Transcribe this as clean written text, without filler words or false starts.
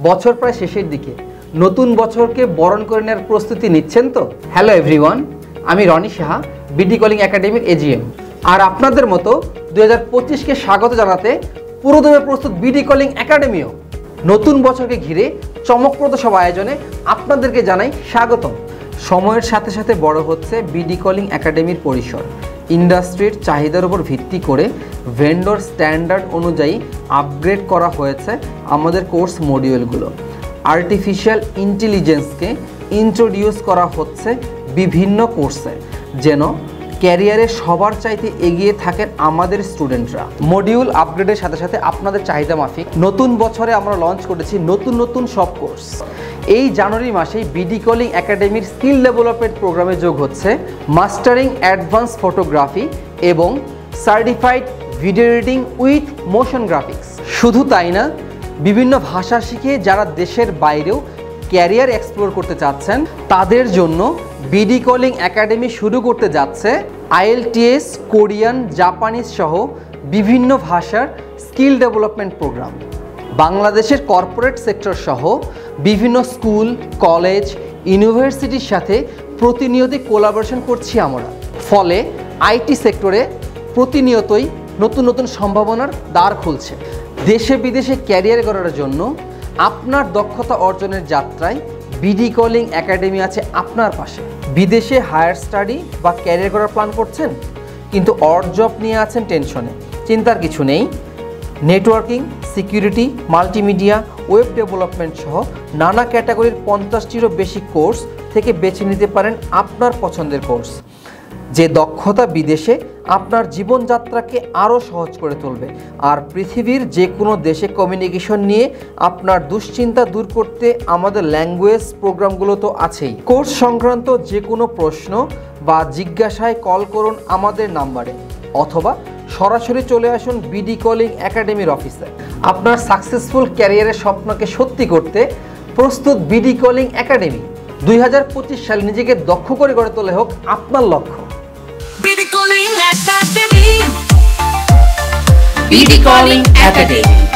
বছর প্রায় শেষের দিকে নতুন বছরকে বরণ করে নেওয়ার প্রস্তুতি নিচ্ছেন তো? হ্যালো এভরিওয়ান, আমি রনি সাহা, বিডি কলিং একাডেমির এজিএম। আর আপনাদের মতো 2025কে স্বাগত জানাতে পুরোদমে প্রস্তুত বিডি কলিং একাডেমিও। নতুন বছরকে ঘিরে চমকপ্রদ সব আয়োজনে আপনাদেরকে জানাই স্বাগতম। সময়ের সাথে সাথে বড় হচ্ছে বিডি কলিং একাডেমির পরিসর। ইন্ডাস্ট্রির চাহিদার উপর ভিত্তি করে ভেন্ডর স্ট্যান্ডার্ড অনুযায়ী আপগ্রেড করা হয়েছে আমাদের কোর্স মডিউলগুলো। আর্টিফিশিয়াল ইন্টেলিজেন্সকে ইন্ট্রোডিউস করা হচ্ছে বিভিন্ন কোর্সে, যেন ক্যারিয়ারে সবার চাইতে এগিয়ে থাকেন আমাদের স্টুডেন্টরা। মডিউল আপগ্রেডের সাথে সাথে আপনাদের চাহিদা মাফিক নতুন বছরে আমরা লঞ্চ করেছি নতুন সব কোর্স। এই জানুয়ারি মাসেই বিডি কলিং একাডেমির স্কিল ডেভেলপমেন্ট প্রোগ্রামে যোগ হচ্ছে মাস্টারিং অ্যাডভান্স ফটোগ্রাফি এবং certified video editing with motion graphics. শুধু তাই না, বিভিন্ন ভাষা শিখে যারা দেশের বাইরেও ক্যারিয়ার এক্সপ্লোর করতে চাচ্ছেন তাদের জন্য বিডি কলিং একাডেমি শুরু করতে যাচ্ছে IELTS, কোরিয়ান, জাপানিজ সহ বিভিন্ন ভাষার স্কিল ডেভেলপমেন্ট প্রোগ্রাম। বাংলাদেশের কর্পোরেট সেক্টর সহ বিভিন্ন স্কুল, কলেজ, ইউনিভার্সিটির সাথে প্রতিনিয়তই কোলাবোরেশন করছি আমরা। ফলে আইটি সেক্টরে প্রতিনিয়তই নতুন সম্ভাবনার দ্বার খুলছে। দেশে বিদেশে ক্যারিয়ার গড়ার জন্য আপনার দক্ষতা অর্জনের যাত্রায় বিডি কলিং একাডেমি আছে আপনার পাশে। বিদেশে হায়ার স্টাডি বা ক্যারিয়ার করার প্ল্যান করছেন, কিন্তু অড জব নিয়ে আছেন টেনশনে? চিন্তার কিছু নেই। Networking, security, multimedia, web development সহ নানা ক্যাটাগরির 50টিরও বেশি কোর্স থেকে বেছে নিতে পারেন আপনার পছন্দের কোর্স, যে দক্ষতা বিদেশে আপনার জীবনযাত্রাকে আরও সহজ করে তুলবে আর পৃথিবীর যে কোনো দেশে কমিউনিকেশন নিয়ে আপনার দুশ্চিন্তা দূর করতে আমাদের ল্যাঙ্গুয়েজ প্রোগ্রামগুলো তো আছেই। কোর্স সংক্রান্ত যে কোনো প্রশ্ন বা জিজ্ঞাসায় কল করুন আমাদের নাম্বারে, অথবা সরাসরি চলে আসুন বিডি কলিং একাডেমির অফিসে। আপনার সাকসেসফুল ক্যারিয়ারের স্বপ্নকে সত্যি করতে প্রস্তুত বিডি কলিং একাডেমি। 2025 সালে নিজেকে দক্ষ করে গড়ে তোলা হোক আপনার লক্ষ্য। BD Calling Academy. BD Calling Academy.